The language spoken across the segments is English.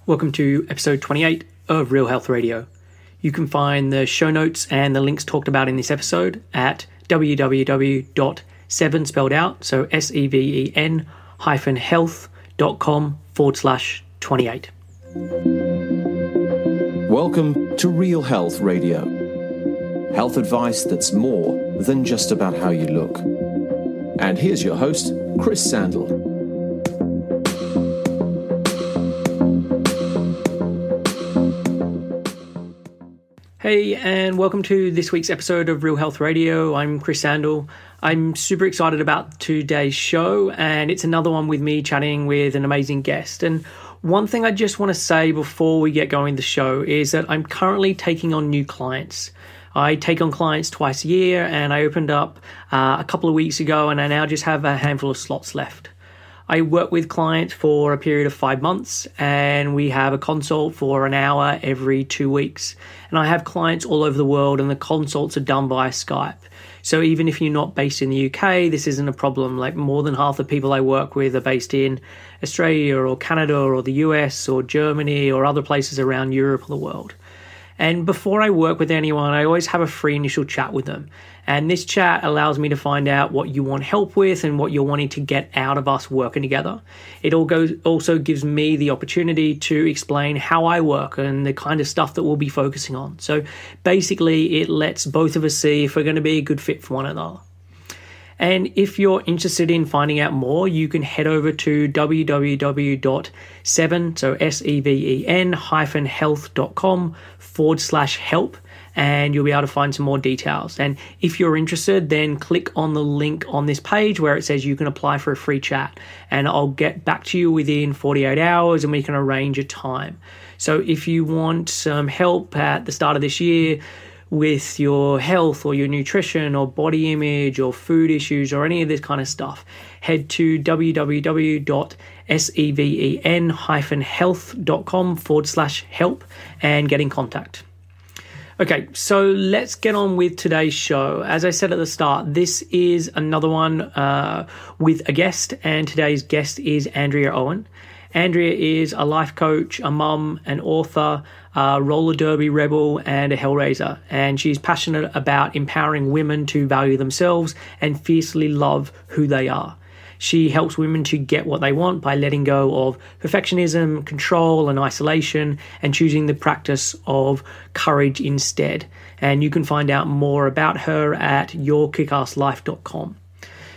Welcome to episode 28 of Real Health Radio. You can find the show notes and the links talked about in this episode at www.7 spelled out, so SEVEN health.com/28. Welcome to Real Health Radio. Health advice that's more than just about how you look. And here's your host, Chris Sandel. Hey, and welcome to this week's episode of Real Health Radio. I'm Chris Sandel. I'm super excited about today's show, and it's another one with me chatting with an amazing guest. And one thing I just want to say before we get going with the show is that I'm currently taking on new clients. I take on clients twice a year, and I opened up a couple of weeks ago, and I now just have a handful of slots left. I work with clients for a period of 5 months, and we have a consult for an hour every 2 weeks. And I have clients all over the world, and the consults are done via Skype. So even if you're not based in the UK, this isn't a problem. Like, more than half the people I work with are based in Australia or Canada or the US or Germany or other places around Europe or the world. And before I work with anyone, I always have a free initial chat with them. And this chat allows me to find out what you want help with and what you're wanting to get out of us working together. It also gives me the opportunity to explain how I work and the kind of stuff that we'll be focusing on. So basically, it lets both of us see if we're going to be a good fit for one another. And if you're interested in finding out more, you can head over to www.7, so SEVEN health.com/help, and you'll be able to find some more details. And if you're interested, then click on the link on this page where it says you can apply for a free chat, and I'll get back to you within 48 hours and we can arrange a time. So if you want some help at the start of this year with your health or your nutrition or body image or food issues or any of this kind of stuff, head to www.seven-health.com/help and get in contact. Okay, so let's get on with today's show. As I said at the start, this is another one with a guest, and today's guest is Andrea Owen. Andrea is a life coach, a mum, an author, a roller derby rebel, and a hellraiser. And she's passionate about empowering women to value themselves and fiercely love who they are. She helps women to get what they want by letting go of perfectionism, control, and isolation, and choosing the practice of courage instead. And you can find out more about her at yourkickasslife.com.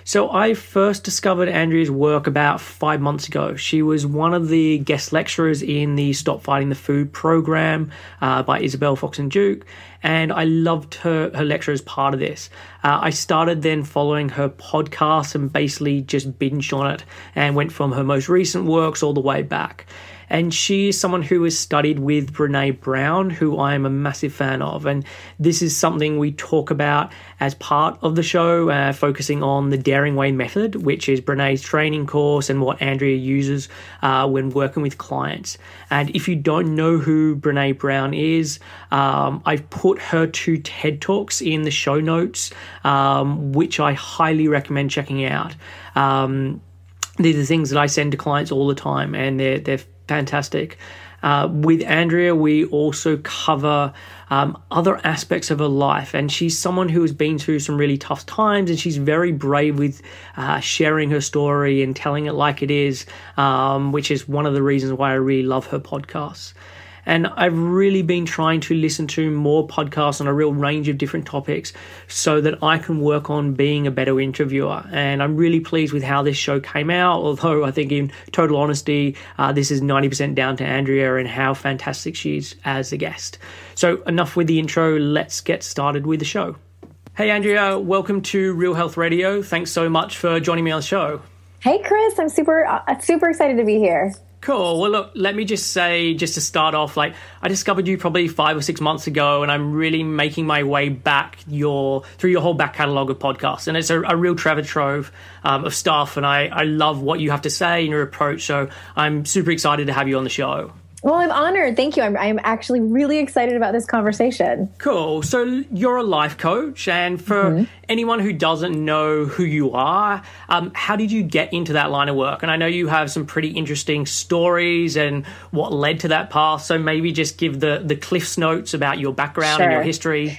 So I first discovered Andrea's work about 5 months ago. She was one of the guest lecturers in the Stop Fighting the Food program by Isabel Fox and Duke, and I loved her lecture as part of this. I started then following her podcast and basically just binged on it and went from her most recent works all the way back. And she is someone who has studied with Brené Brown, who I am a massive fan of. And this is something we talk about as part of the show, focusing on the Daring Way method, which is Brené's training course and what Andrea uses when working with clients. And if you don't know who Brené Brown is, I've put her 2 TED Talks in the show notes, which I highly recommend checking out. These are things that I send to clients all the time, and they're fantastic. With Andrea, we also cover other aspects of her life, and she's someone who has been through some really tough times, and she's very brave with sharing her story and telling it like it is, which is one of the reasons why I really love her podcasts. And I've really been trying to listen to more podcasts on a real range of different topics so that I can work on being a better interviewer. And I'm really pleased with how this show came out, although I think in total honesty, this is 90% down to Andrea and how fantastic she is as a guest. So enough with the intro, let's get started with the show. Hey Andrea, welcome to Real Health Radio. Thanks so much for joining me on the show. Hey Chris, I'm super excited to be here. Cool. Well, look, let me just say, just to start off, I discovered you probably 5 or 6 months ago, and I'm really making my way back through your whole back catalogue of podcasts. And it's a real treasure trove of stuff, and I love what you have to say and your approach. So I'm super excited to have you on the show. Well, I'm honored. Thank you. I'm actually really excited about this conversation. Cool. So you're a life coach, and for anyone who doesn't know who you are, how did you get into that line of work? And I know you have some pretty interesting stories and what led to that path. So maybe just give the Cliff's Notes about your background and your history.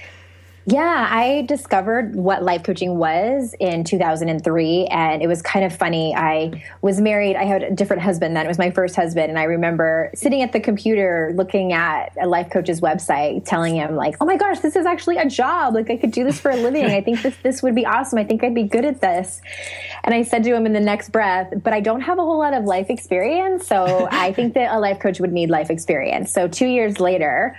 Yeah, I discovered what life coaching was in 2003, and it was kind of funny. I was married. I had a different husband then. It was my first husband, and I remember sitting at the computer looking at a life coach's website, telling him like, oh my gosh, this is actually a job. Like I could do this for a living. I think this would be awesome. I think I'd be good at this. And I said to him in the next breath, but I don't have a whole lot of life experience, so I think that a life coach would need life experience. So 2 years later,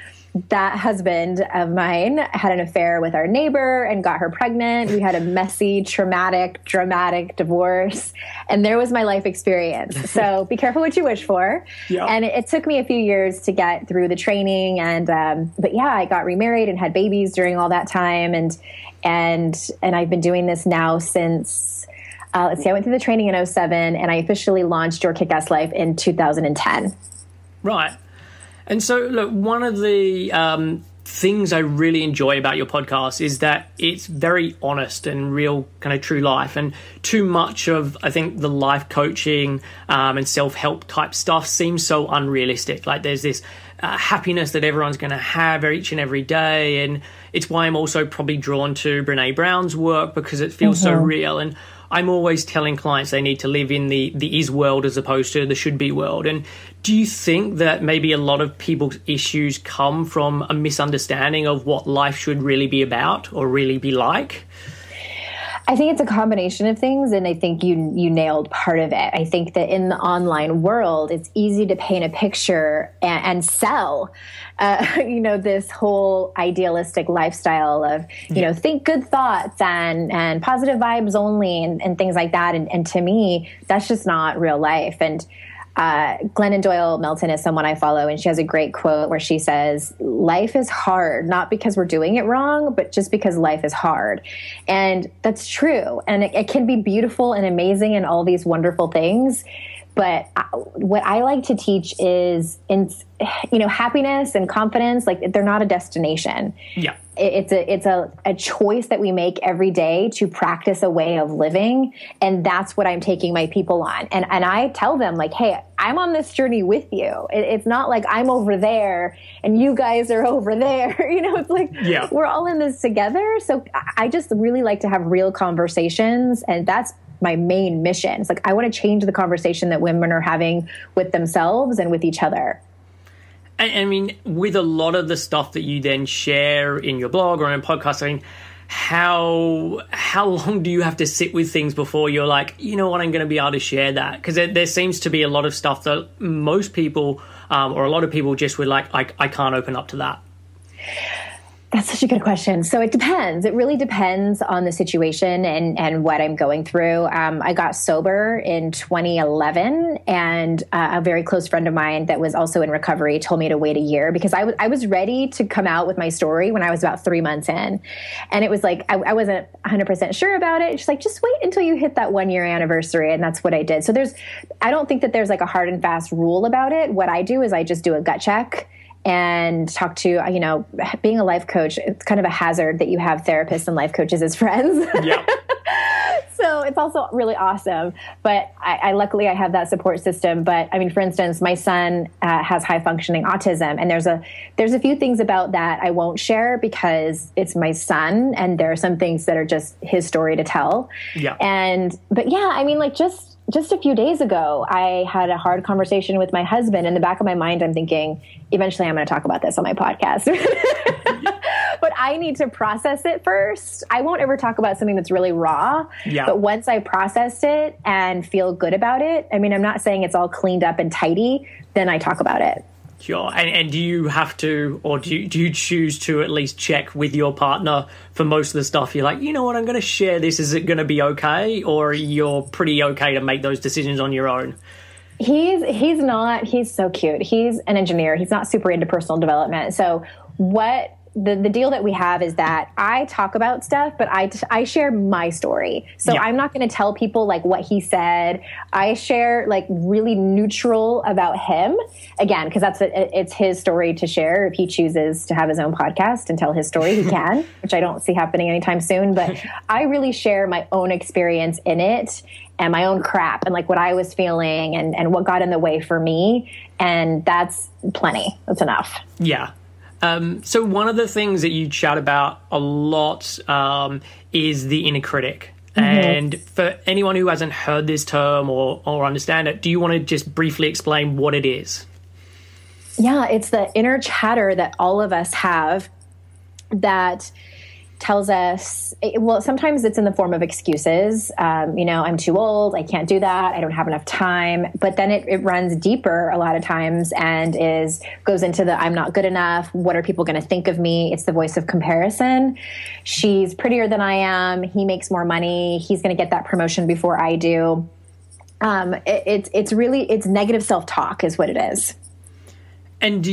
that husband of mine had an affair with our neighbor and got her pregnant. We had a messy, traumatic, dramatic divorce. And there was my life experience. So be careful what you wish for. Yeah. And it took me a few years to get through the training. And, but yeah, I got remarried and had babies during all that time. And I've been doing this now since, I went through the training in 2007 and I officially launched Your Kick-Ass Life in 2010. Right. And so, look, one of the things I really enjoy about your podcast is that it's very honest and real, kind of true life. And too much of, I think, the life coaching and self-help type stuff seems so unrealistic. Like there's this happiness that everyone's going to have each and every day. And it's why I'm also probably drawn to Brené Brown's work, because it feels so real. And I'm always telling clients they need to live in the is world as opposed to the should be world. And do you think that maybe a lot of people's issues come from a misunderstanding of what life should really be about or really be like? I think it's a combination of things, and I think you nailed part of it. I think that in the online world, it's easy to paint a picture and sell, this whole idealistic lifestyle of, think good thoughts and positive vibes only and things like that. And to me, that's just not real life. And Glennon Doyle Melton is someone I follow, and she has a great quote where she says, life is hard, not because we're doing it wrong, but just because life is hard. And that's true. And it can be beautiful and amazing and all these wonderful things. But what I like to teach is, happiness and confidence, like they're not a destination. Yeah. It's a choice that we make every day to practice a way of living. And that's what I'm taking my people on. And I tell them like, hey, I'm on this journey with you. It's not like I'm over there and you guys are over there. It's like, we're all in this together. So I just really like to have real conversations. And that's my main mission. It's like, I want to change the conversation that women are having with themselves and with each other. I mean, with a lot of the stuff that you then share in your blog or in podcasts, I mean, how long do you have to sit with things before you're like, you know what, I'm going to be able to share that? Because there seems to be a lot of stuff that most people or a lot of people just would like, I can't open up to that. That's such a good question. So it depends. It really depends on the situation and what I'm going through. I got sober in 2011, and a very close friend of mine that was also in recovery told me to wait a year because I was ready to come out with my story when I was about 3 months in. And it was like, I wasn't 100% sure about it. She's like, just wait until you hit that 1 year anniversary. And that's what I did. So I don't think that there's like a hard and fast rule about it. What I do is I just do a gut check and talk to, being a life coach, it's kind of a hazard that you have therapists and life coaches as friends. Yeah. So it's also really awesome. But I luckily I have that support system. But I mean, for instance, my son has high functioning autism, and there's a few things about that I won't share because it's my son, and there are some things that are just his story to tell. Yeah. But yeah, I mean, like just a few days ago, I had a hard conversation with my husband. In the back of my mind, I'm thinking, eventually I'm going to talk about this on my podcast. But I need to process it first. I won't ever talk about something that's really raw. Yeah. But once I processed it and feel good about it, I mean, I'm not saying it's all cleaned up and tidy, then I talk about it. Sure. And do you have to, or do you choose to at least check with your partner for most of the stuff? You're like, you know what, I'm going to share this. Is it going to be okay? Or you're pretty okay to make those decisions on your own? He's so cute. He's an engineer. He's not super into personal development. So what the deal that we have is that I talk about stuff, but I share my story. So I'm not going to tell people like what he said. I share like really neutral about him, again, because it's his story to share. If he chooses to have his own podcast and tell his story, he can, which I don't see happening anytime soon. But I really share my own experience in it and my own crap and like what I was feeling and what got in the way for me. And that's plenty. That's enough. Yeah. So one of the things that you chat about a lot is the inner critic. Mm-hmm. And for anyone who hasn't heard this term or understand it, do you want to just briefly explain what it is? Yeah, it's the inner chatter that all of us have that tells us, well, sometimes it's in the form of excuses. I'm too old. I can't do that. I don't have enough time. But then it runs deeper a lot of times and goes into the I'm not good enough. What are people going to think of me? It's the voice of comparison. She's prettier than I am. He makes more money. He's going to get that promotion before I do. It's negative self-talk is what it is. And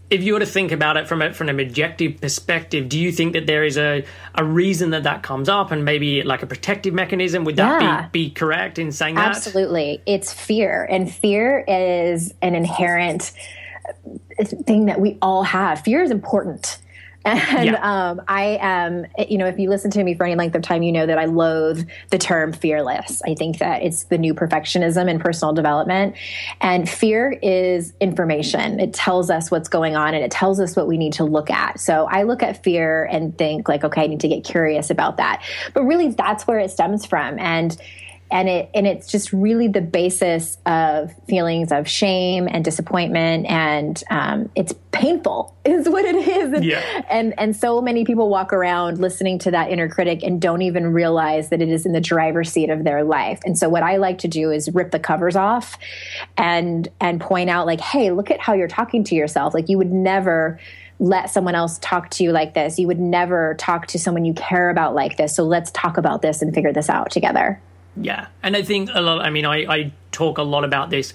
if you were to think about it from an objective perspective, do you think that there is a reason that comes up and maybe like a protective mechanism? Would that be correct in saying that? Absolutely. It's fear. And fear is an inherent thing that we all have. Fear is important. And I am, if you listen to me for any length of time, you know that I loathe the term fearless. I think that it's the new perfectionism in personal development. And fear is information. It tells us what's going on and it tells us what we need to look at. So I look at fear and think like, okay, I need to get curious about that. But really that's where it stems from. And it's just really the basis of feelings of shame and disappointment, and it's painful is what it is. And so many people walk around listening to that inner critic and don't even realize that it is in the driver's seat of their life. And so what I like to do is rip the covers off and point out like, hey, look at how you're talking to yourself. Like you would never let someone else talk to you like this. You would never talk to someone you care about like this. So let's talk about this and figure this out together. Yeah. And I think I talk a lot about this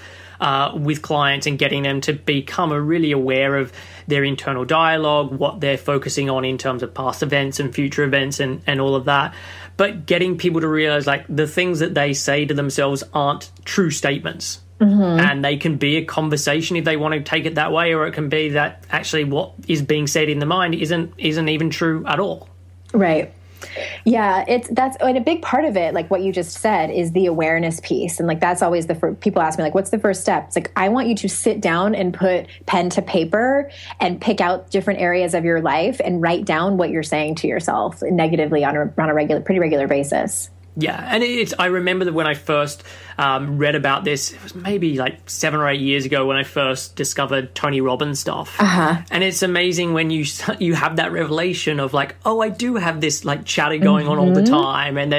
with clients and getting them to become really aware of their internal dialogue, what they're focusing on in terms of past events and future events and all of that. But getting people to realize like the things that they say to themselves aren't true statements. Mm-hmm. And they can be a conversation if they want to take it that way, or it can be that actually what is being said in the mind isn't even true at all. Right. Yeah, and a big part of it, like what you just said, is the awareness piece. And like, that's always people ask me like, what's the first step? It's like, I want you to sit down and put pen to paper and pick out different areas of your life and write down what you're saying to yourself negatively on a pretty regular basis. Yeah, and I remember that when I first read about this, it was maybe like 7 or 8 years ago when I first discovered Tony Robbins stuff. Uh-huh. And it's amazing when you have that revelation of like, oh, I do have this like chatter going on all the time, and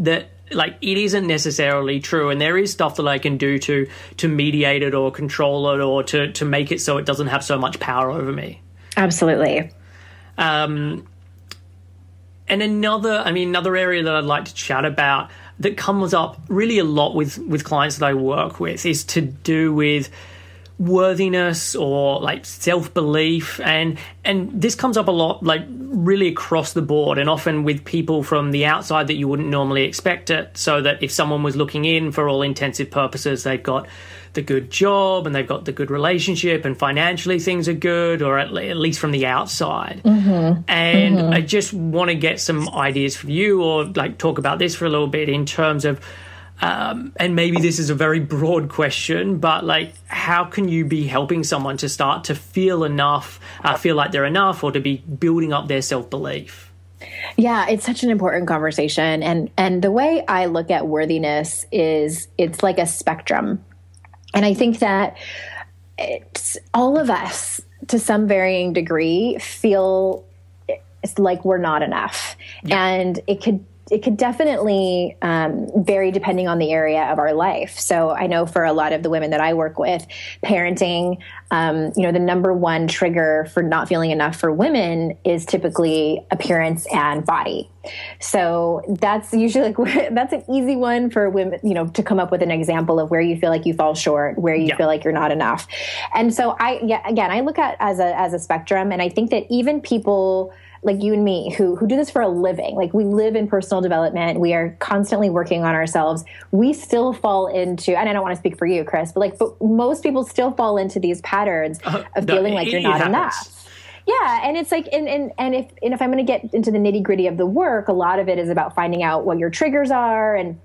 that like it isn't necessarily true, and there is stuff that I can do to mediate it or control it or to make it so it doesn't have so much power over me. Absolutely. And another area that I'd like to chat about that comes up really a lot with clients that I work with is to do with worthiness or like self-belief. And this comes up a lot, like really across the board, and often with people from the outside that you wouldn't normally expect it. So that if someone was looking in, for all intensive purposes, they've got the good job and they've got the good relationship and financially things are good, or at least from the outside. Mm-hmm. And I just want to get some ideas from you, or like talk about this for a little bit in terms of, and maybe this is a very broad question, but like, how can you be helping someone to start to feel like they're enough, or to be building up their self-belief? Yeah, it's such an important conversation. And the way I look at worthiness is it's like a spectrum. And I think that all of us, to some varying degree, feel it's like we're not enough. Yeah. And it could it could definitely vary depending on the area of our life. So I know for a lot of the women that I work with, parenting, the number one trigger for not feeling enough for women is typically appearance and body. So that's usually that's an easy one for women, to come up with an example of where you feel like you fall short, where you feel like you're not enough. And so I look at as a spectrum, and I think that even people like you and me who do this for a living, like we live in personal development, we are constantly working on ourselves, we still fall into, and I don't want to speak for you, Chris, but most people still fall into these patterns of feeling like you're not enough. Yeah. And it's like, and if I'm going to get into the nitty gritty of the work, a lot of it is about finding out what your triggers are. And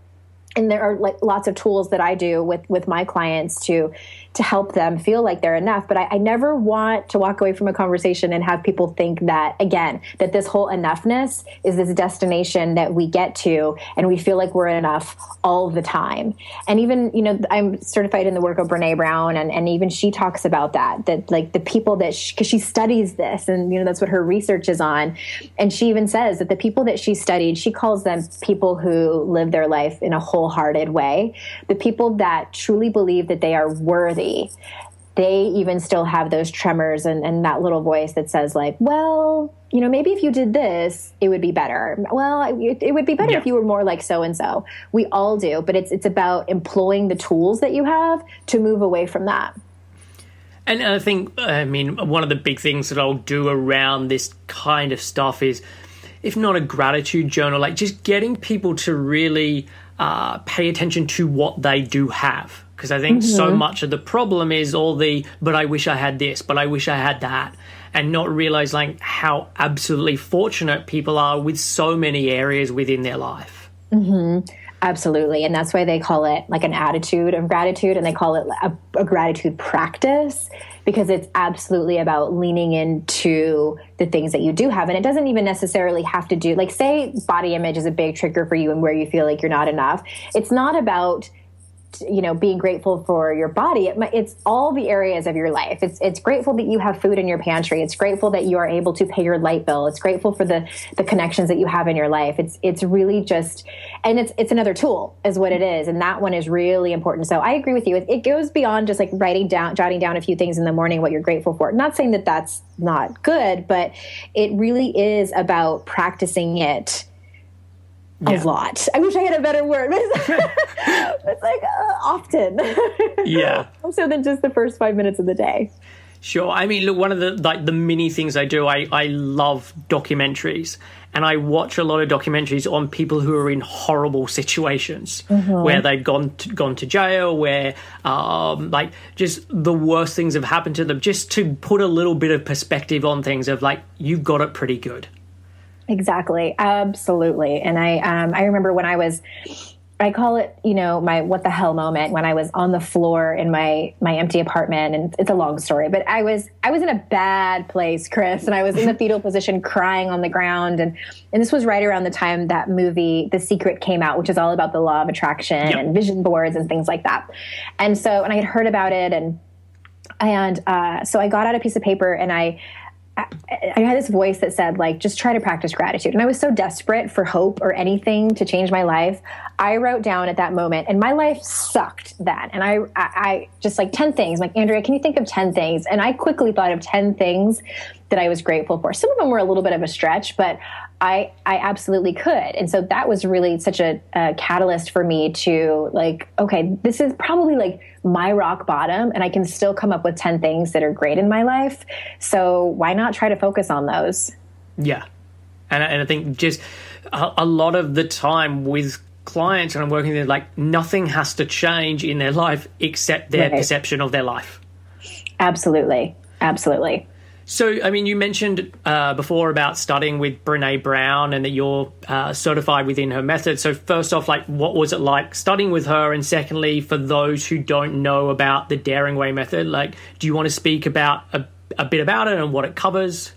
there are like lots of tools that I do with my clients to help them feel like they're enough. But I never want to walk away from a conversation and have people think that, again, that this whole enoughness is this destination that we get to and we feel like we're enough all the time. And even, I'm certified in the work of Brené Brown, and even she talks about that like the people that, because she studies this, and, that's what her research is on. And she even says that the people that she studied, she calls them people who live their life in a wholehearted way. The people that truly believe that they are worthy, they even still have those tremors and that little voice that says like, well, maybe if you did this, it would be better. Well, it would be better if you were more like so-and-so. We all do, but it's about employing the tools that you have to move away from that. And I think, one of the big things that I'll do around this kind of stuff is, if not a gratitude journal, like just getting people to really pay attention to what they do have. Because I think so much of the problem is but I wish I had this, but I wish I had that. And not realize like how absolutely fortunate people are with so many areas within their life. Mm-hmm. Absolutely. And that's why they call it like an attitude of gratitude, and they call it a gratitude practice, because it's absolutely about leaning into the things that you do have. And it doesn't even necessarily have to do, like, say body image is a big trigger for you and where you feel like you're not enough. It's not about being grateful for your body. It's all the areas of your life. It's grateful that you have food in your pantry. It's grateful that you are able to pay your light bill. It's grateful for the connections that you have in your life. It's really just, and it's another tool is what it is. And that one is really important. So I agree with you. It goes beyond just like jotting down a few things in the morning, what you're grateful for. Not saying that that's not good, but it really is about practicing it a lot. I wish I had a better word. It's like often. Yeah. Also than just the first 5 minutes of the day. Sure. I mean, look, one of the many things I do, I love documentaries, and I watch a lot of documentaries on people who are in horrible situations, where they've gone to jail, where just the worst things have happened to them, just to put a little bit of perspective on things of like, you've got it pretty good. Exactly. Absolutely. And I remember when I call it, my what the hell moment, when I was on the floor in my empty apartment, and it's a long story, but I was in a bad place, Chris, and I was in the fetal position crying on the ground. And this was right around the time that movie, The Secret, came out, which is all about the law of attraction and vision boards and things like that. And so, and I had heard about it. And so I got out a piece of paper, and I had this voice that said, like, just try to practice gratitude. And I was so desperate for hope or anything to change my life. I wrote down at that moment, and my life sucked then. And I just like 10 things. I'm like, Andrea, can you think of 10 things? And I quickly thought of 10 things that I was grateful for. Some of them were a little bit of a stretch, but I absolutely could. And so that was really such a catalyst for me to like, okay, this is probably like my rock bottom, and I can still come up with 10 things that are great in my life. So why not try to focus on those? Yeah. And I think just a lot of the time with clients, and I'm working there, like nothing has to change in their life except their perception of their life. Absolutely. Absolutely. So, I mean, you mentioned before about studying with Brené Brown and that you're certified within her method. So first off, like, what was it like studying with her? And secondly, for those who don't know about the Daring Way method, like, do you want to speak about a bit about it and what it covers?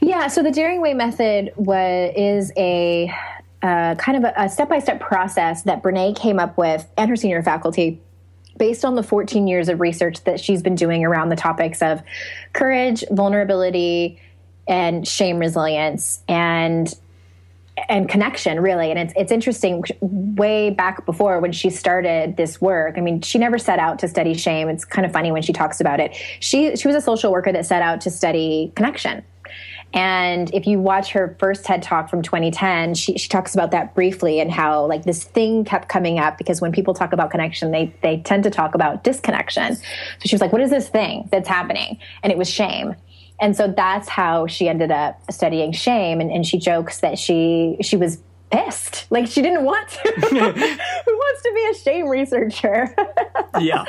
Yeah, so the Daring Way method is a kind of a step-by-step process that Brené came up with and her senior faculty, based on the 14 years of research that she's been doing around the topics of courage, vulnerability, and shame resilience. And and connection, really. And it's interesting, way back before when she started this work, I mean, she never set out to study shame. It's kind of funny when she talks about it. She was a social worker that set out to study connection. And if you watch her first TED Talk from 2010, she talks about that briefly and how like this thing kept coming up, because when people talk about connection, they tend to talk about disconnection. So she was like, what is this thing that's happening? And it was shame. And so that's how she ended up studying shame. And she jokes that she was pissed. Like she didn't want to. Who wants to be a shame researcher? Yeah.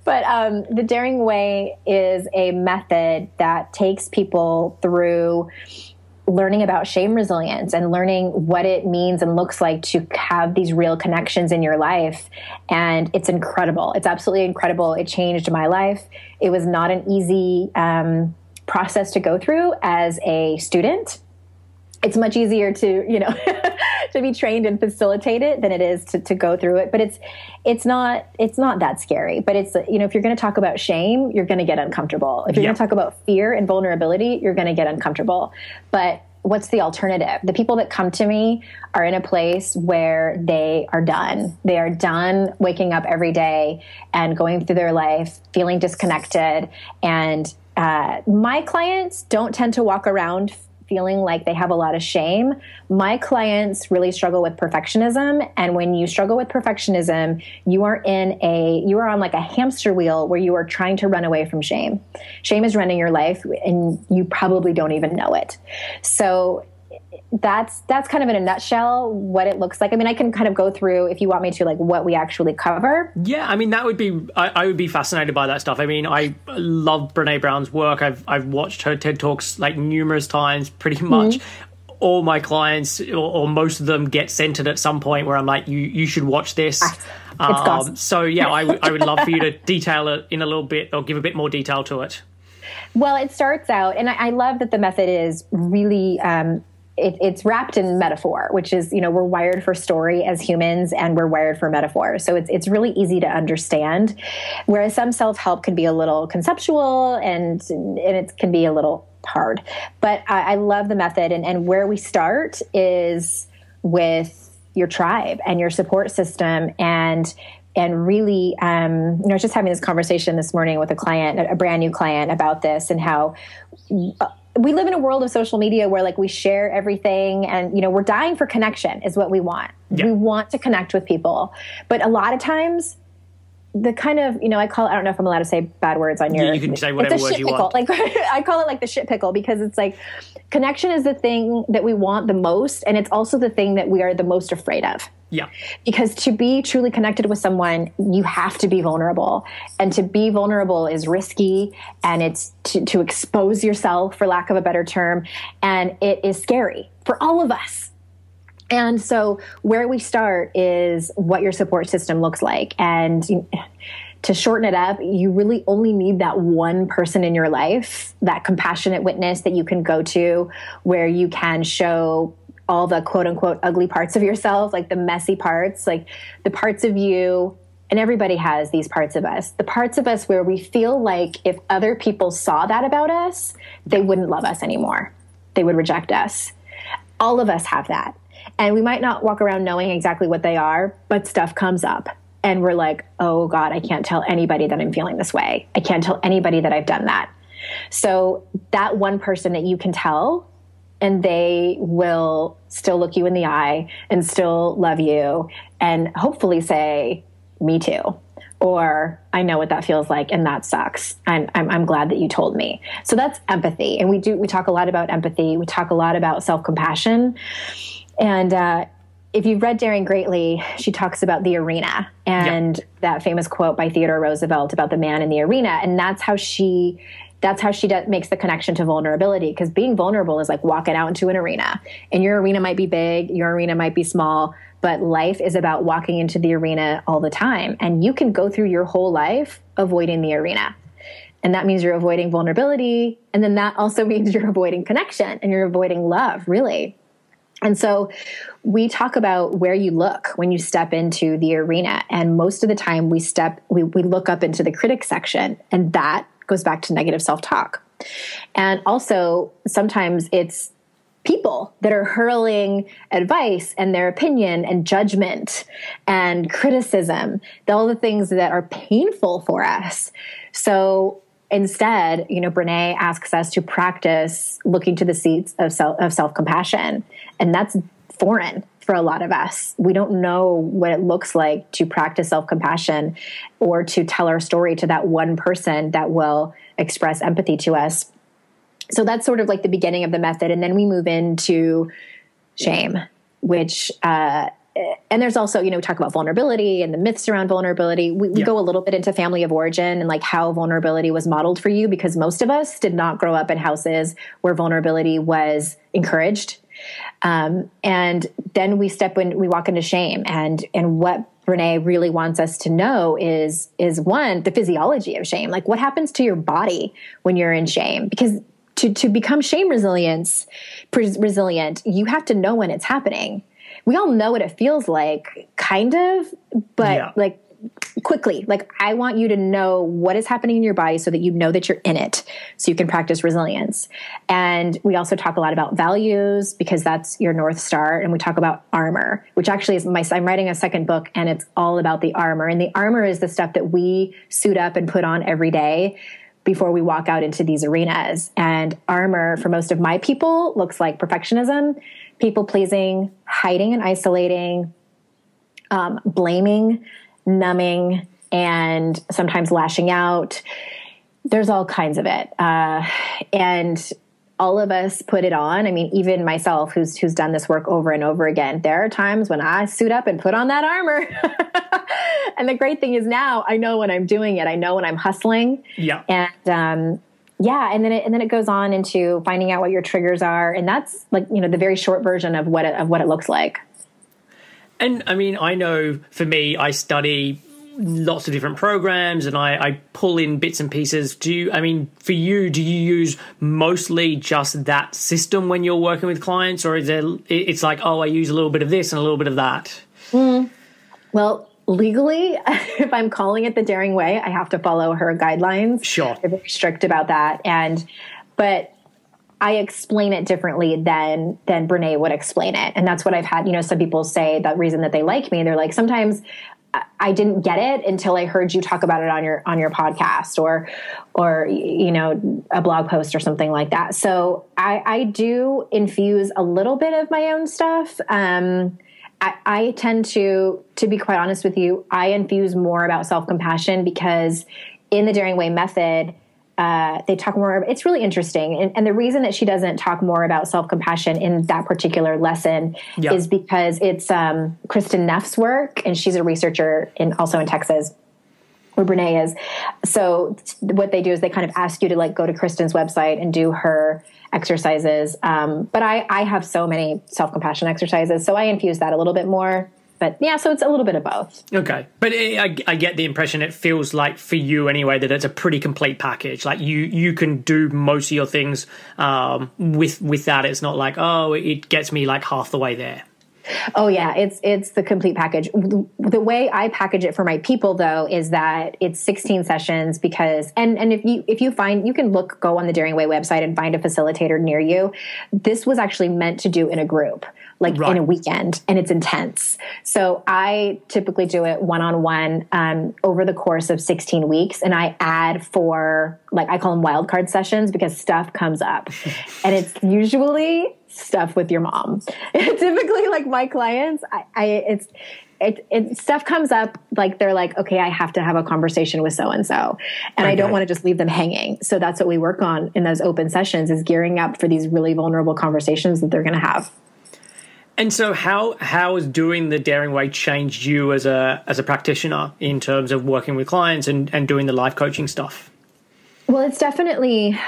But the Daring Way is a method that takes people through learning about shame resilience and learning what it means and looks like to have these real connections in your life. And it's incredible. It's absolutely incredible. It changed my life. It was not an easy process to go through as a student. It's much easier to, to be trained and facilitate it than it is to go through it. But it's not that scary. But it's, if you're going to talk about shame, you're going to get uncomfortable. If you're going to talk about fear and vulnerability, you're going to get uncomfortable. But what's the alternative? The people that come to me are in a place where they are done. They are done waking up every day and going through their life, feeling disconnected. And my clients don't tend to walk around feeling like they have a lot of shame. My clients really struggle with perfectionism. And when you struggle with perfectionism, you are on like a hamster wheel where you are trying to run away from shame. Shame is running your life and you probably don't even know it. So that's kind of in a nutshell what it looks like. I mean, I can kind of go through, if you want me to, like what we actually cover. Yeah, I mean, that would be, I would be fascinated by that stuff. I mean, I love Brene Brown's work. I've watched her TED Talks like numerous times, pretty much. All my clients or most of them get centered at some point where I'm like, you should watch this. So yeah, I would love for you to detail it in a little bit or give a bit more detail to it. Well, it starts out, and I love that the method is really, it's wrapped in metaphor, which is, we're wired for story as humans and we're wired for metaphor. So it's really easy to understand, whereas some self-help can be a little conceptual and it can be a little hard. But I love the method. And where we start is with your tribe and your support system. And really, I was just having this conversation this morning with a client, a brand new client, about this and how we live in a world of social media where like we share everything and, we're dying for connection is what we want. Yeah. We want to connect with people. But a lot of times the kind of, I don't know if I'm allowed to say bad words on your... You can say whatever words you want. Like I call it like the shit pickle, because it's like connection is the thing that we want the most. And it's also the thing that we are the most afraid of. Yeah. Because to be truly connected with someone, you have to be vulnerable. And to be vulnerable is risky, and it's to expose yourself, for lack of a better term. And it is scary for all of us. And so where we start is what your support system looks like. And to shorten it up, you really only need that one person in your life, that compassionate witness that you can go to, where you can show all the quote unquote ugly parts of yourself, like the messy parts, like the parts of you. And everybody has these parts of us, the parts of us where we feel like if other people saw that about us, they wouldn't love us anymore. They would reject us. All of us have that. And we might not walk around knowing exactly what they are, but stuff comes up and we're like, oh God, I can't tell anybody that I'm feeling this way. I can't tell anybody that I've done that. So that one person that you can tell, and they will still look you in the eye and still love you and hopefully say, me too. Or I know what that feels like and that sucks. I'm glad that you told me. So that's empathy. And we talk a lot about empathy. We talk a lot about self-compassion. And if you've read Daring Greatly, she talks about the arena and that famous quote by Theodore Roosevelt about the man in the arena. And that's how she makes the connection to vulnerability, because being vulnerable is like walking out into an arena, and your arena might be big, your arena might be small, but life is about walking into the arena all the time. And you can go through your whole life avoiding the arena. And that means you're avoiding vulnerability. And then that also means you're avoiding connection and you're avoiding love, really. And so we talk about where you look when you step into the arena. And most of the time we look up into the critic section, and that goes back to negative self-talk. And also sometimes it's people that are hurling advice and their opinion and judgment and criticism, all the things that are painful for us. So instead, Brene asks us to practice looking to the seats of self-compassion. And that's foreign for a lot of us. We don't know what it looks like to practice self-compassion or to tell our story to that one person that will express empathy to us. So that's sort of like the beginning of the method. And then we move into shame, which, and there's also, talk about vulnerability and the myths around vulnerability. We go a little bit into family of origin and like how vulnerability was modeled for you, because most of us did not grow up in houses where vulnerability was encouraged. And then we walk into shame, and what Brene really wants us to know is one, the physiology of shame. Like what happens to your body when you're in shame? Because to become shame resilient, you have to know when it's happening. We all know what it feels like, kind of, but like quickly. Like I want you to know what is happening in your body so that you know that you're in it, so you can practice resilience. And we also talk a lot about values, because that's your North Star. And we talk about armor, which actually is I'm writing a second book, and it's all about the armor. And the armor is the stuff that we suit up and put on every day before we walk out into these arenas. And armor for most of my people looks like perfectionism, people pleasing, hiding and isolating, blaming, numbing, and sometimes lashing out. There's all kinds of it. And all of us put it on. I mean, even myself, who's done this work over and over again, there are times when I suit up and put on that armor. And the great thing is now I know when I'm doing it. I know when I'm hustling. Yeah. And and then it goes on into finding out what your triggers are, and that's like the very short version of what it looks like. And I mean, I know for me, I study lots of different programs and I pull in bits and pieces. For you, do you use mostly just that system when you're working with clients, or it's like, oh, I use a little bit of this and a little bit of that? Well, legally, if I'm calling it the Daring Way, I have to follow her guidelines. Sure. They're very strict about that. But I explain it differently than Brene would explain it. And that's what I've had, some people say that reason that they like me. They're like, sometimes I didn't get it until I heard you talk about it on your podcast or a blog post or something like that. So I do infuse a little bit of my own stuff. I tend to be quite honest with you, I infuse more about self-compassion, because in the Daring Way method, they talk more. It's really interesting. And the reason that she doesn't talk more about self-compassion in that particular lesson is because it's Kristen Neff's work, and she's a researcher also in Texas, where Brene is. So what they do is they kind of ask you to like go to Kristen's website and do her exercises. But I have so many self-compassion exercises, so I infuse that a little bit more. But yeah, so it's a little bit of both. Okay. But I get the impression, it feels like for you anyway, that it's a pretty complete package. Like you can do most of your things with that. It's not like, oh, it gets me like half the way there. Oh yeah, it's the complete package. The way I package it for my people though is that it's 16 sessions, because and if you find, you can go on the Daring Way website and find a facilitator near you. This was actually meant to do in a group, like in a weekend, and it's intense. So I typically do it one-on-one over the course of 16 weeks, and I add for, like, I call them wildcard sessions, because stuff comes up, and it's usually stuff with your mom. Typically, like my clients, stuff comes up, like they're like, okay, I have to have a conversation with so-and-so, and I don't want to just leave them hanging. So that's what we work on in those open sessions, is gearing up for these really vulnerable conversations that they're going to have. And so how has doing the Daring Way changed you as a practitioner in terms of working with clients and doing the life coaching stuff? Well, it's definitely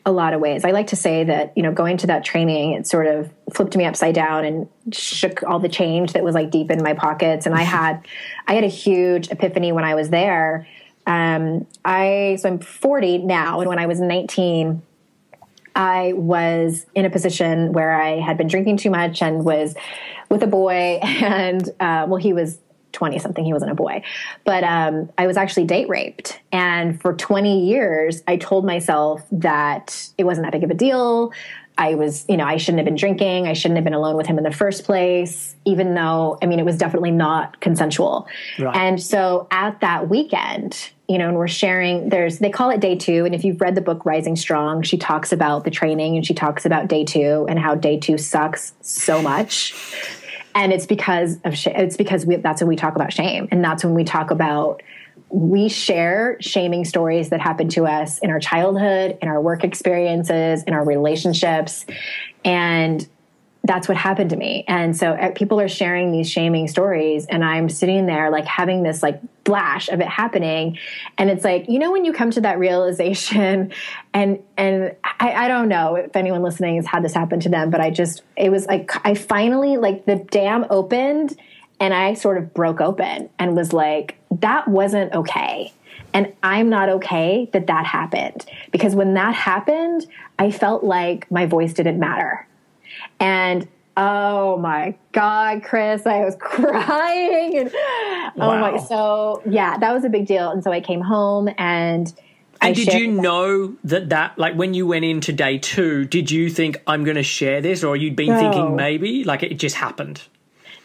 a lot of ways. I like to say that, going to that training, it sort of flipped me upside down and shook all the change that was like deep in my pockets. And I had a huge epiphany when I was there. So I'm 40 now. And when I was 19, I was in a position where I had been drinking too much and was with a boy, and, he was 20 something. He wasn't a boy, but, I was actually date raped. And for 20 years, I told myself that it wasn't that big of a deal. I was, I shouldn't have been drinking. I shouldn't have been alone with him in the first place, even though, it was definitely not consensual. Right. And so at that weekend, and we're sharing, they call it day 2. And if you've read the book Rising Strong, she talks about the training and she talks about day 2 and how day 2 sucks so much. And it's because of that's when we talk about shame. And that's when we talk about, we share shaming stories that happened to us in our childhood, in our work experiences, in our relationships. And that's what happened to me. And so people are sharing these shaming stories and I'm sitting there like having this like flash of it happening. And it's like, when you come to that realization and I don't know if anyone listening has had this happen to them, but it was like, I finally, like the dam opened and I sort of broke open and was like, that wasn't okay. And I'm not okay that happened, because when that happened, I felt like my voice didn't matter. And oh my God, Chris, I was crying. And wow. So yeah, that was a big deal. And so I came home and did you know that like when you went into day 2, did you think I'm going to share this, or you'd been thinking maybe like it just happened?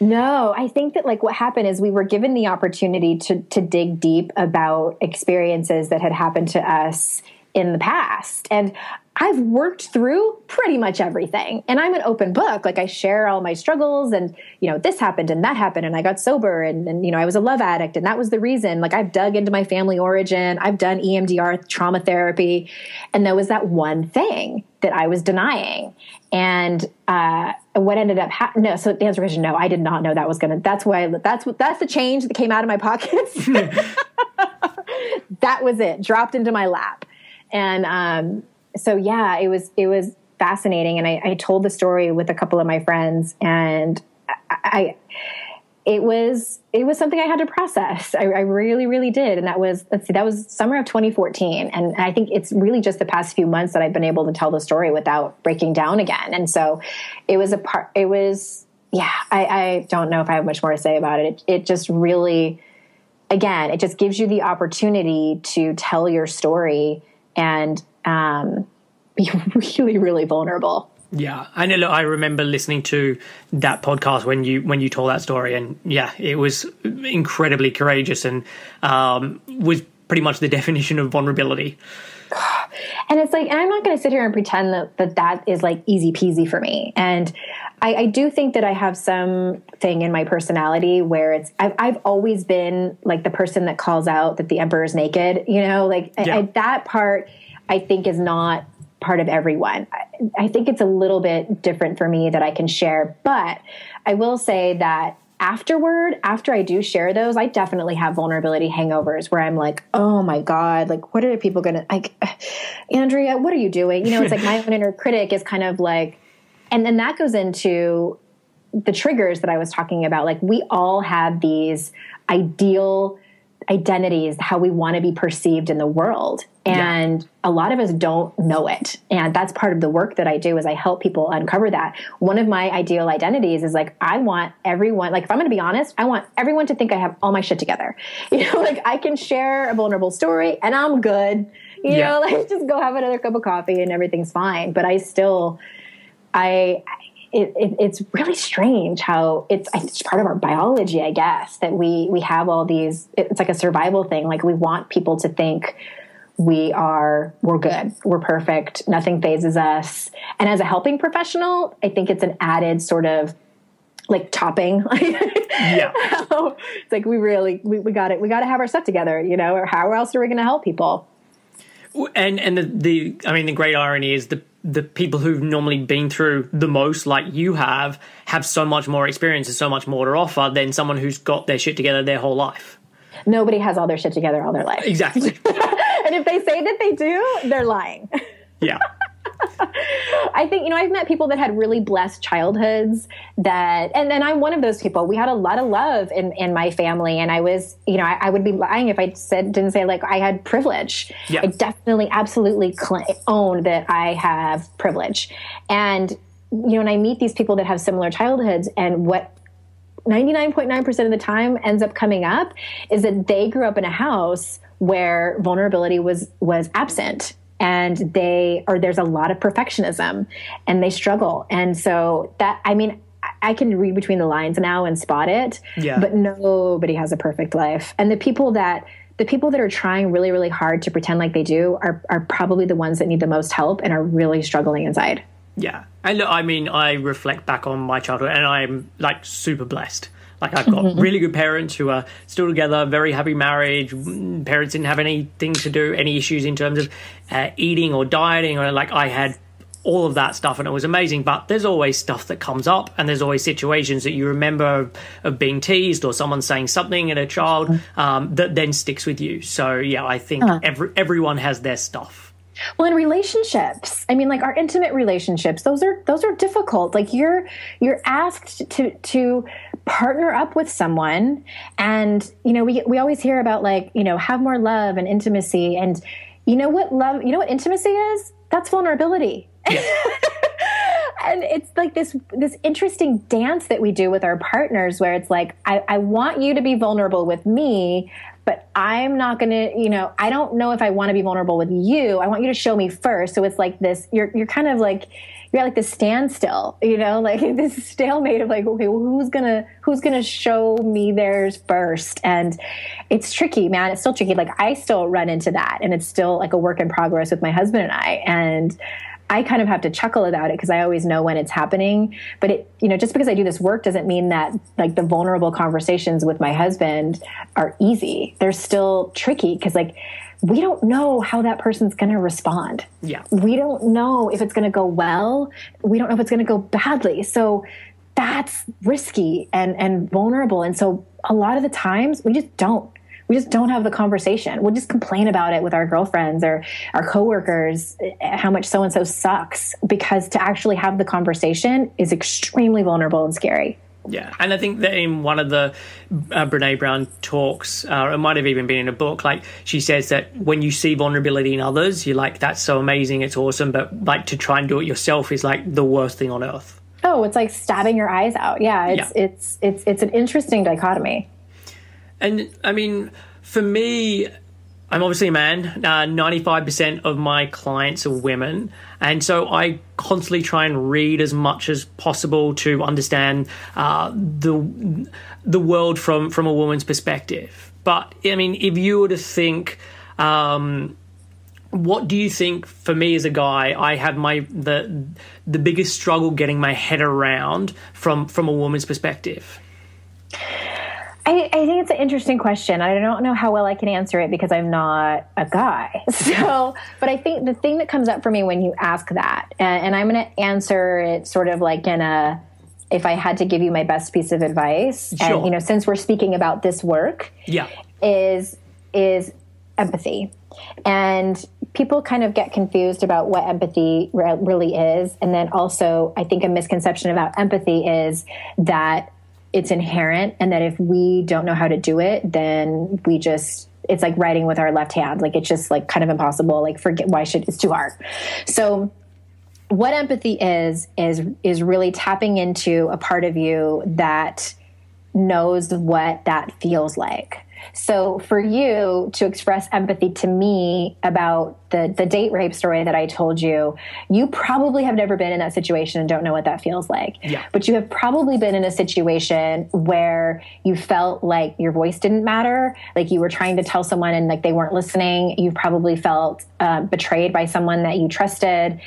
No, I think that like what happened is we were given the opportunity to dig deep about experiences that had happened to us in the past. And I've worked through pretty much everything. And I'm an open book. Like I share all my struggles and, this happened and that happened and I got sober and I was a love addict and that was the reason. Like I've dug into my family origin. I've done EMDR trauma therapy. And there was that one thing that I was denying. And what ended up happening? No, so the answer is no. I did not know that was that's the change that came out of my pockets. That was it, dropped into my lap. And so yeah, it was fascinating. And I told the story with a couple of my friends, and it was something I had to process. I really, really did. And that was summer of 2014. And I think it's really just the past few months that I've been able to tell the story without breaking down again. And so I don't know if I have much more to say about it. It just really, again, it just gives you the opportunity to tell your story and be really, really vulnerable. Yeah, I know. I remember listening to that podcast when you told that story, and yeah, it was incredibly courageous and was pretty much the definition of vulnerability. And it's like, and I'm not going to sit here and pretend that is like easy peasy for me. And I do think that I have something in my personality where I've always been like the person that calls out that the emperor is naked. That part I think is not part of everyone. I think it's a little bit different for me that I can share, but I will say that after I do share those, I definitely have vulnerability hangovers where I'm like, oh my God, like what are people going to, like, Andrea, what are you doing? It's like my own inner critic is kind of like, and then that goes into the triggers that I was talking about. Like we all have these ideal identities, how we want to be perceived in the world. And a lot of us don't know it. And that's part of the work that I do is I help people uncover that. One of my ideal identities is like, I want everyone, like if I'm going to be honest, I want everyone to think I have all my shit together. Like I can share a vulnerable story and I'm good, like just go have another cup of coffee and everything's fine. But it's really strange how it's part of our biology, I guess, that we have all these, it's like a survival thing. Like we want people to think we're good, we're perfect, nothing phases us. And as a helping professional, I think it's an added sort of like topping. Yeah. It's like we got to have our stuff together, or how else are we going to help people? And the great irony is the people who've normally been through the most, like you have so much more experience and so much more to offer than someone who's got their shit together their whole life. Nobody has all their shit together all their life. Exactly. And if they say that they do, they're lying. Yeah. I think, I've met people that had really blessed childhoods and I'm one of those people. We had a lot of love in my family. And I was, I would be lying if I didn't say like I had privilege. Yeah. I definitely absolutely own that I have privilege. And, when I meet these people that have similar childhoods, and what 99.9% of the time ends up coming up is that they grew up in a house where vulnerability was absent. and there's a lot of perfectionism and they struggle. And so I can read between the lines now and spot it, but nobody has a perfect life. And the people that are trying really, really hard to pretend like they do are probably the ones that need the most help and are really struggling inside. Yeah. And look, I mean, I reflect back on my childhood and I'm like super blessed. Like I've got really good parents who are still together, very happy marriage. Parents didn't have anything to do, any issues in terms of eating or dieting, or like I had all of that stuff and it was amazing. But there's always stuff that comes up and there's always situations that you remember of being teased or someone saying something at a child that then sticks with you. So yeah, I think everyone has their stuff. Well, in relationships, I mean, like our intimate relationships, those are difficult. Like you're asked to partner up with someone, and we always hear about like have more love and intimacy, and what intimacy is? That's vulnerability. Yeah. And it's like this interesting dance that we do with our partners where it's like, I want you to be vulnerable with me, but I'm not going to, I don't know if I want to be vulnerable with you. I want you to show me first. So it's like this, you're kind of like, you're at like this standstill, like this stalemate of like, okay, well, who's going to show me theirs first? And it's tricky, man. It's still tricky. Like I still run into that, and it's still like a work in progress with my husband and I. And I kind of have to chuckle about it because I always know when it's happening. But it, just because I do this work doesn't mean that like the vulnerable conversations with my husband are easy. They're still tricky because like we don't know how that person's going to respond. Yeah. We don't know if it's going to go well. We don't know if it's going to go badly. So that's risky and vulnerable. And so a lot of the times we just don't have the conversation. We'll just complain about it with our girlfriends or our coworkers, how much so-and-so sucks, because to actually have the conversation is extremely vulnerable and scary. Yeah. And I think that in one of the Brene Brown talks, it might have even been in a book, like she says that when you see vulnerability in others, you're like, that's so amazing, it's awesome. But like to try and do it yourself is like the worst thing on earth. Oh, it's like stabbing your eyes out. Yeah. It's an interesting dichotomy. And I mean, for me, I'm obviously a man. 95% of my clients are women. And so I constantly try and read as much as possible to understand the world from a woman's perspective. But I mean, if you were to think, what do you think for me as a guy, I have the biggest struggle getting my head around from a woman's perspective? I think it's an interesting question. I don't know how well I can answer it because I'm not a guy. So, but I think the thing that comes up for me when you ask that, and I'm going to answer it sort of like if I had to give you my best piece of advice, sure. And since we're speaking about this work, is empathy. And people kind of get confused about what empathy really is. And then also, I think a misconception about empathy is that it's inherent, and that if we don't know how to do it, then it's like writing with our left hand. Like it's just like kind of impossible. Like it's too hard. So what empathy is really tapping into a part of you that knows what that feels like. So for you to express empathy to me about the date rape story that I told you, you probably have never been in that situation and don't know what that feels like. Yeah. But you have probably been in a situation where you felt like your voice didn't matter, like you were trying to tell someone and like they weren't listening. You've probably felt betrayed by someone that you trusted.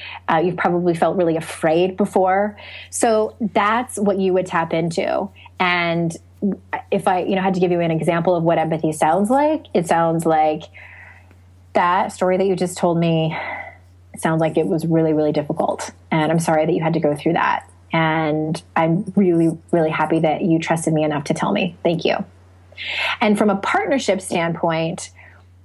You've probably felt really afraid before. So that's what you would tap into. And if I, had to give you an example of what empathy sounds like, it sounds like that story that you just told me. It sounds like it was really, really difficult. And I'm sorry that you had to go through that. And I'm really, really happy that you trusted me enough to tell me. Thank you. And from a partnership standpoint,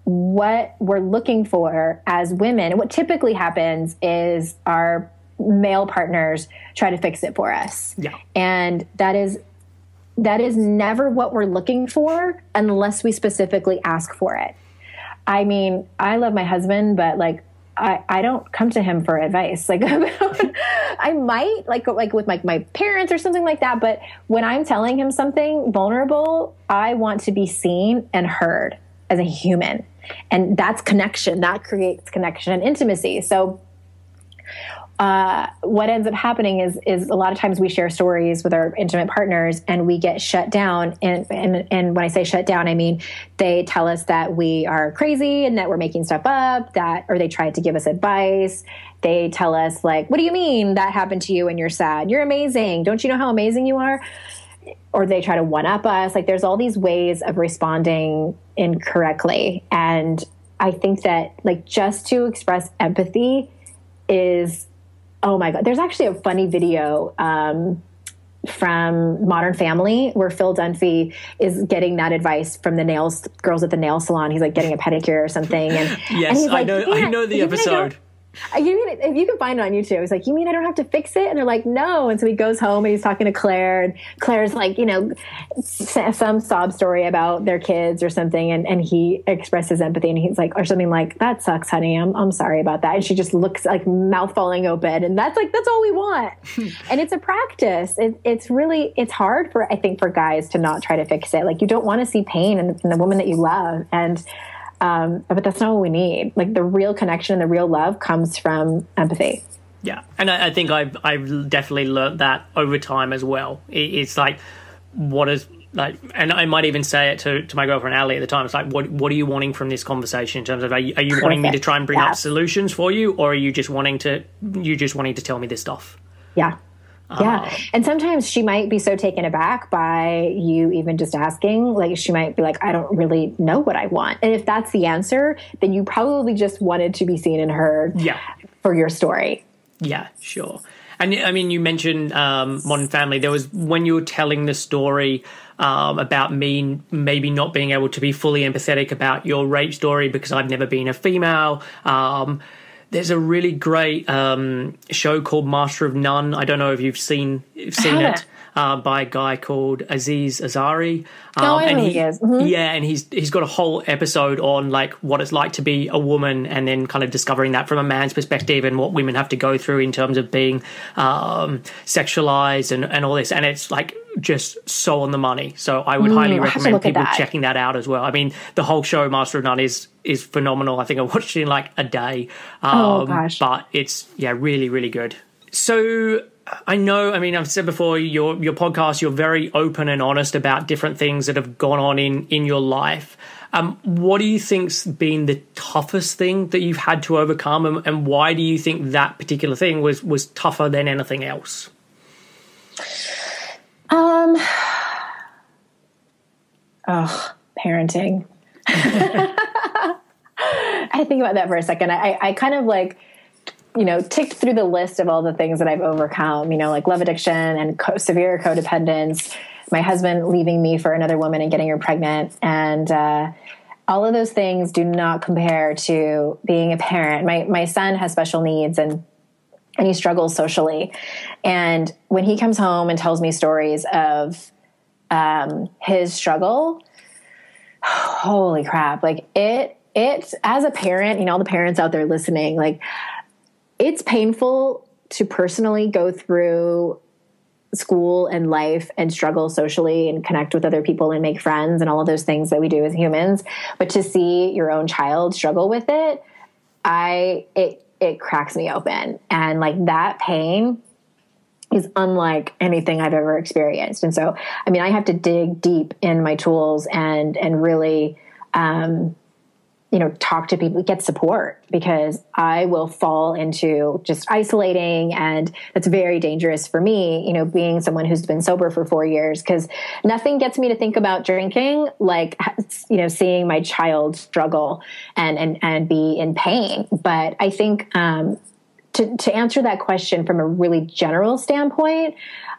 what we're looking for as women, what typically happens is our male partners try to fix it for us. Yeah. And that is never what we're looking for unless we specifically ask for it. I mean, I love my husband, but like, I don't come to him for advice. Like I might like with my parents or something like that. But when I'm telling him something vulnerable, I want to be seen and heard. as a human. And that's connection. That creates connection and intimacy. So what ends up happening is a lot of times we share stories with our intimate partners and we get shut down. And when I say shut down, I mean, they tell us that we are crazy and that we're making stuff up, or they try to give us advice. They tell us like, what do you mean that happened to you and you're sad? You're amazing. Don't you know how amazing you are? Or they try to one-up us. Like there's all these ways of responding incorrectly. And I think that like just to express empathy is, oh my God. There's actually a funny video from Modern Family where Phil Dunphy is getting that advice from the girls at the nail salon. He's like getting a pedicure or something. And, yes, and he's like, I know the episode. You mean, if you can find it on YouTube, he's like, you mean I don't have to fix it? And they're like, no. And so he goes home and he's talking to Claire, and Claire's like, you know, some sob story about their kids or something. And he expresses empathy and he's like, or something like, that sucks, honey. I'm sorry about that. And she just looks like mouth falling open. And that's all we want. And it's a practice. It's hard I think for guys to not try to fix it. Like you don't want to see pain in the woman that you love. And, but that's not what we need. Like the real connection and the real love comes from empathy. Yeah. And I think I've definitely learned that over time as well. It's like, what is like, and I might even say it to my girlfriend, Ali, at the time. It's like, what are you wanting from this conversation in terms of, are you wanting me to try and bring up solutions for you? Or are you just wanting to tell me this stuff? Yeah. Yeah. And sometimes she might be so taken aback by you even just asking, like she might be like, I don't really know what I want. And if that's the answer, then you probably just wanted to be seen and heard for your story. Yeah, sure. And I mean, you mentioned Modern Family. There was when you were telling the story about me maybe not being able to be fully empathetic about your rape story because I've never been a female. There's a really great show called Master of None. I don't know if you've seen it, by a guy called Aziz Ansari. I know he is. Mm-hmm. Yeah, and he's got a whole episode on like what it's like to be a woman, and then kind of discovering that from a man's perspective and what women have to go through in terms of being sexualized and all this. And it's like just so on the money. So I would highly recommend people checking that out as well. I mean, the whole show Master of None is phenomenal. I think I watched it in like a day. Gosh. But it's really, really good. So I know, I mean, I've said before, your podcast, you're very open and honest about different things that have gone on in your life. What do you think's been the toughest thing that you've had to overcome, and why do you think that particular thing was tougher than anything else? Parenting. I think about that for a second. I kind of like, ticked through the list of all the things that I've overcome, like love addiction and severe codependence, my husband leaving me for another woman and getting her pregnant. And all of those things do not compare to being a parent. My son has special needs and he struggles socially. And when he comes home and tells me stories of his struggle, holy crap, like it as a parent, all the parents out there listening, like it's painful to personally go through school and life and struggle socially and connect with other people and make friends and all of those things that we do as humans. But to see your own child struggle with it, it cracks me open. And like that pain is unlike anything I've ever experienced. And so, I mean, I have to dig deep in my tools and really, talk to people, get support, because I will fall into just isolating. And that's very dangerous for me, being someone who's been sober for 4 years, because nothing gets me to think about drinking like, seeing my child struggle and be in pain. But I think, to answer that question from a really general standpoint,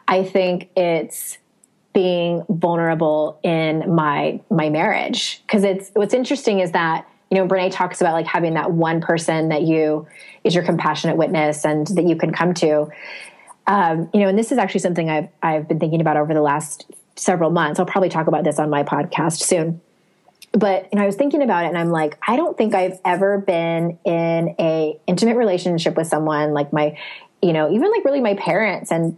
I think it's being vulnerable in my marriage. Because what's interesting is that, Brene talks about like having that one person that is your compassionate witness and that you can come to. And this is actually something I've been thinking about over the last several months. I'll probably talk about this on my podcast soon. But I was thinking about it and I'm like, I don't think I've ever been in a intimate relationship with someone like even like really my parents and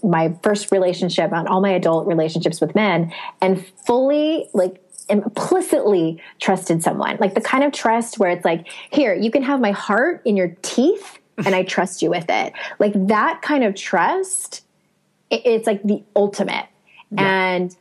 my first relationship and all my adult relationships with men, and fully like implicitly trusted someone, like the kind of trust where it's like, here, you can have my heart in your teeth and I trust you with it. Like that kind of trust, it's like the ultimate. Yeah. And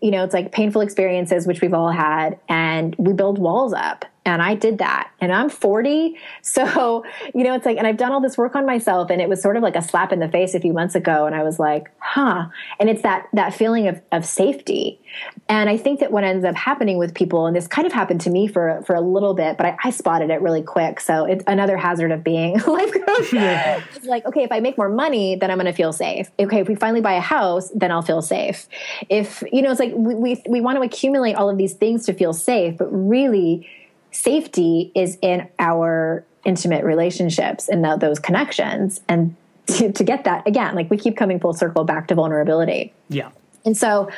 it's like painful experiences, which we've all had, and we build walls up. And I did that. And I'm 40. So, it's like, and I've done all this work on myself, and it was sort of like a slap in the face a few months ago. And I was like, And it's that feeling of safety. And I think that what ends up happening with people, and this kind of happened to me for a little bit, but I spotted it really quick. So it's another hazard of being a life coach. Yeah. It's like, okay, if I make more money, then I'm going to feel safe. Okay, if we finally buy a house, then I'll feel safe. If, it's like we want to accumulate all of these things to feel safe, but really, safety is in our intimate relationships and those connections. And to get that, again, like we keep coming full circle back to vulnerability. Yeah. And so,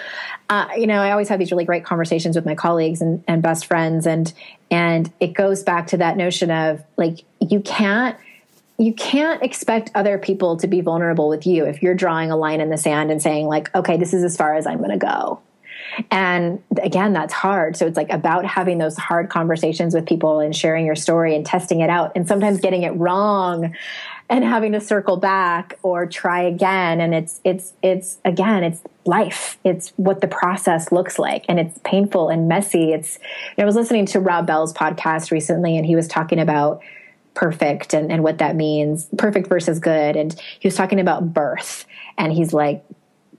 I always have these really great conversations with my colleagues and best friends. And it goes back to that notion of like, you can't expect other people to be vulnerable with you if you're drawing a line in the sand and saying like, okay, this is as far as I'm going to go. And again, that's hard. So it's like about having those hard conversations with people and sharing your story and testing it out and sometimes getting it wrong and having to circle back or try again. And it's life. It's what the process looks like. And it's painful and messy. I was listening to Rob Bell's podcast recently, and he was talking about perfect and what that means, perfect versus good. And he was talking about birth, and he's like,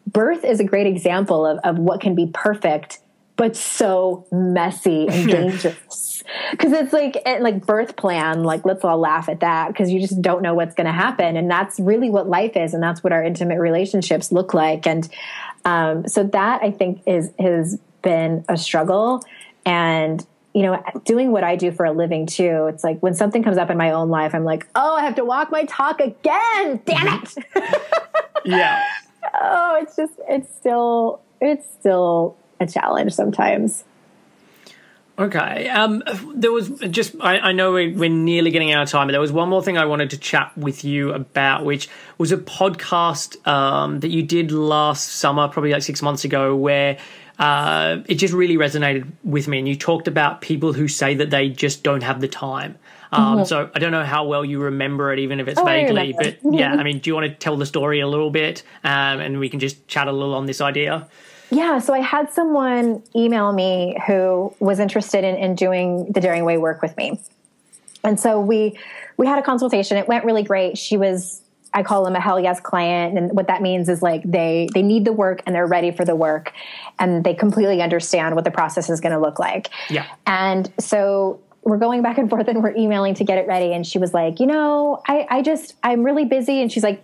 birth is a great example of what can be perfect, but so messy and dangerous. Because it's like birth plan, like let's all laugh at that because you just don't know what's going to happen. And that's really what life is. And that's what our intimate relationships look like. And so that I think has been a struggle. And, doing what I do for a living too, it's like when something comes up in my own life, I'm like, oh, I have to walk my talk again. Damn it. Yeah. Oh, it's still a challenge sometimes. Okay. There was just, I know we're nearly getting out of time, but there was one more thing I wanted to chat with you about, which was a podcast that you did last summer, probably like 6 months ago, where it just really resonated with me. And you talked about people who say that they just don't have the time. So I don't know how well you remember it, even if it's vaguely, but yeah, I mean, do you want to tell the story a little bit and we can just chat a little on this idea? Yeah. So I had someone email me who was interested in doing the Daring Way work with me. And so we had a consultation. It went really great. I call them a hell yes client. And what that means is like they need the work and they're ready for the work and they completely understand what the process is going to look like. Yeah. And so we're going back and forth and we're emailing to get it ready. And she was like, I'm really busy. And she's like,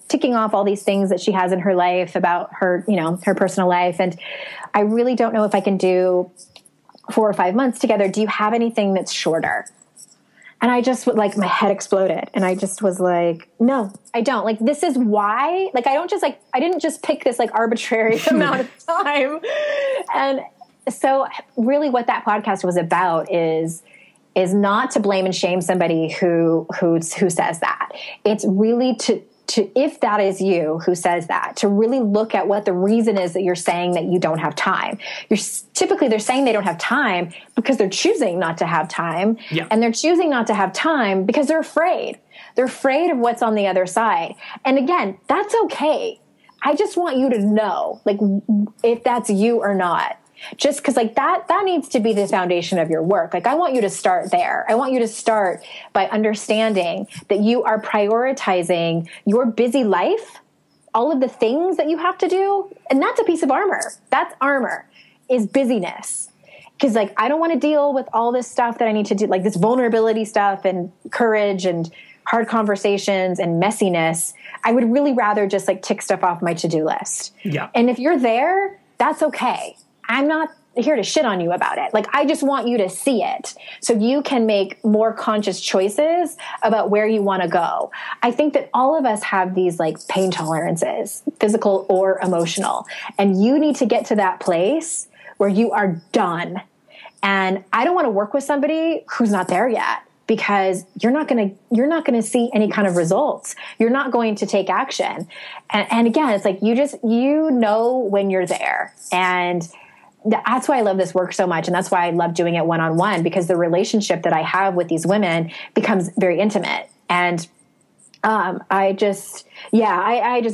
ticking off all these things that she has in her life about her, her personal life. And I really don't know if I can do 4 or 5 months together. Do you have anything that's shorter? And I just my head exploded. And I just was like, no, I don't. Like, this is why, I didn't just pick this arbitrary amount of time. And so really what that podcast was about is not to blame and shame somebody who says that. It's really to if that is you who says that, to really look at what the reason is that you're saying that you don't have time. Typically they're saying they don't have time because they're choosing not to have time. Yeah. And they're choosing not to have time because they're afraid. They're afraid of what's on the other side. And again, that's okay. I just want you to know, if that's you or not. Just because that needs to be the foundation of your work. I want you to start there. I want you to start by understanding that you are prioritizing your busy life, all of the things that you have to do. And that's a piece of armor. That's armor, is busyness. Because I don't want to deal with all this stuff that I need to do, this vulnerability stuff and courage and hard conversations and messiness. I would really rather just tick stuff off my to-do list. Yeah. And if you're there, that's okay. I'm not here to shit on you about it. I just want you to see it so you can make more conscious choices about where you want to go. I think that all of us have these pain tolerances, physical or emotional, and you need to get to that place where you are done. And I don't want to work with somebody who's not there yet, because you're not going to see any kind of results. You're not going to take action. And again, it's you know when you're there. And that's why I love this work so much. And that's why I love doing it one-on-one, because the relationship that I have with these women becomes very intimate. And I just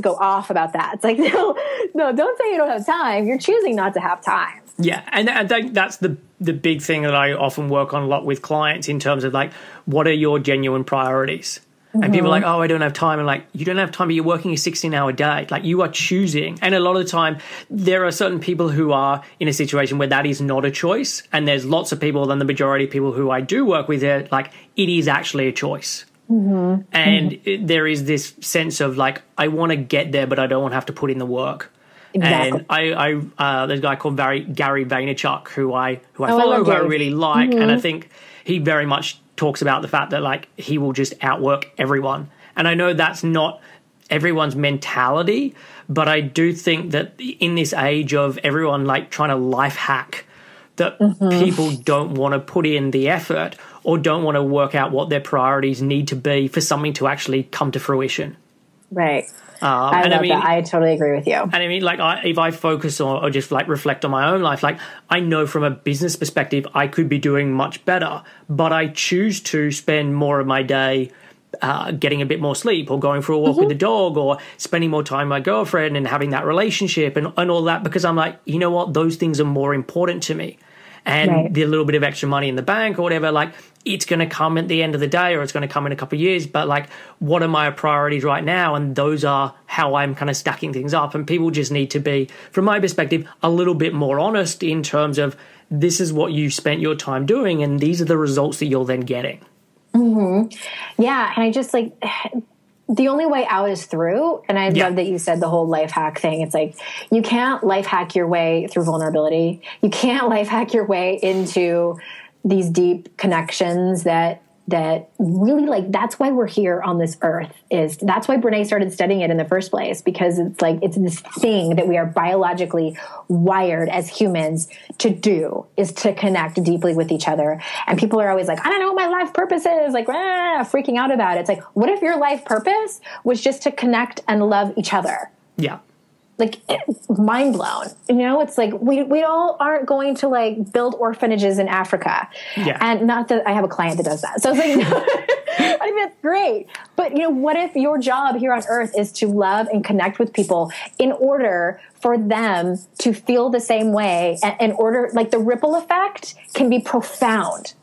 go off about that. It's like, no, don't say you don't have time. You're choosing not to have time. Yeah. And I think that's the big thing that I often work on a lot with clients in terms of like, what are your genuine priorities? And people are like, oh, I don't have time. And like, you don't have time, but you're working a 16-hour day. Like, you are choosing. And a lot of the time, there are certain people who are in a situation where that is not a choice. And there's lots of people, then the majority of people who I do work with, like, it is actually a choice. And there is this sense of like, I want to get there, but I don't want to have to put in the work. Exactly. And there's a guy called Gary Vaynerchuk who I follow, who I really like. And I think he very much talks about the fact that like he will just outwork everyone. And I know that's not everyone's mentality, but I do think that in this age of everyone like trying to life hack, that people don't want to put in the effort or don't want to work out what their priorities need to be for something to actually come to fruition. Right. I love that. I totally agree with you. And I mean, like, if I focus on or just like reflect on my own life, like, I know from a business perspective, I could be doing much better, but I choose to spend more of my day getting a bit more sleep, or going for a walk with the dog, or spending more time with my girlfriend and having that relationship and all that, because I'm like, you know what, those things are more important to me. And the little bit of extra money in the bank or whatever, like, it's going to come at the end of the day, or it's going to come in a couple of years. But like, what are my priorities right now? And those are how I'm kind of stacking things up. And people just need to be, from my perspective, a little bit more honest in terms of, this is what you spent your time doing, and these are the results that you're then getting. Yeah. And I just like, the only way out is through. And I love that you said the whole life hack thing. It's like, you can't life hack your way through vulnerability. You can't life hack your way into these deep connections that really, like, that's why we're here on this earth. That's why Brene started studying it in the first place, because it's like, it's this thing that we are biologically wired as humans to do, is to connect deeply with each other. And people are always like, I don't know what my life purpose is, like, freaking out about it. It's like, what if your life purpose was just to connect and love each other? Yeah. Like, mind blown. You know, it's like, we all aren't going to like build orphanages in Africa. Yeah. And not that I have a client that does that. So it's like, I mean, that's great. But you know, what if your job here on earth is to love and connect with people in order for them to feel the same way, and in order, like, the ripple effect can be profound.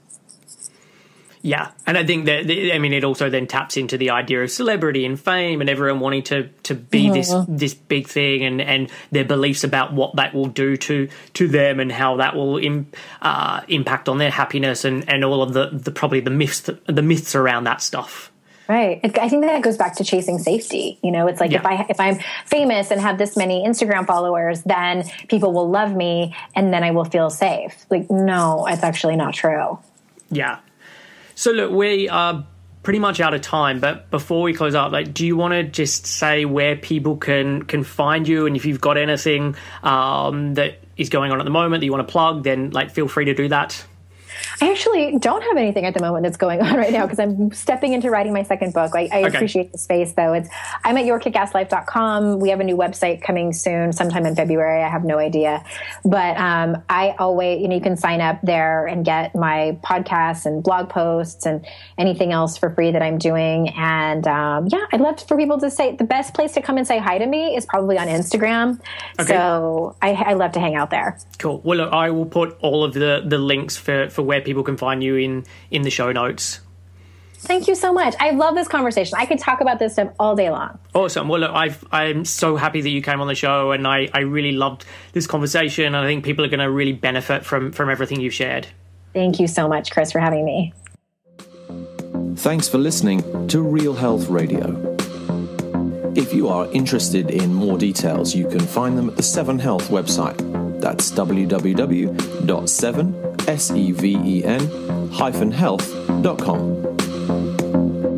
Yeah, and I think that, I mean, it also then taps into the idea of celebrity and fame and everyone wanting to be this big thing, and their beliefs about what that will do to them and how that will impact on their happiness and all of the probably the myths around that stuff. Right. I think that goes back to chasing safety. You know, it's like, if I'm famous and have this many Instagram followers, then people will love me and then I will feel safe. Like, no, it's actually not true. Yeah. So look, we are pretty much out of time, but before we close up, like, do you want to just say where people can find you, and if you've got anything that is going on at the moment that you want to plug, then like, feel free to do that. I actually don't have anything at the moment that's going on right now, because I'm stepping into writing my second book. I appreciate the space, though. I'm at yourkickasslife.com. We have a new website coming soon, sometime in February. I have no idea. But I always, you can sign up there and get my podcasts and blog posts and anything else for free that I'm doing. And I'd love for people to say, the best place to come and say hi to me is probably on Instagram. Okay. So I love to hang out there. Cool. Well, look, I will put all of the links for where people can find you in the show notes. Thank you so much. I love this conversation. I could talk about this stuff all day long. Awesome. Well, look, I'm so happy that you came on the show, and I really loved this conversation. I think people are going to really benefit from everything you've shared. Thank you so much, Chris, for having me. Thanks for listening to Real Health Radio. If you are interested in more details, you can find them at the 7 Health website. That's www.7health.com.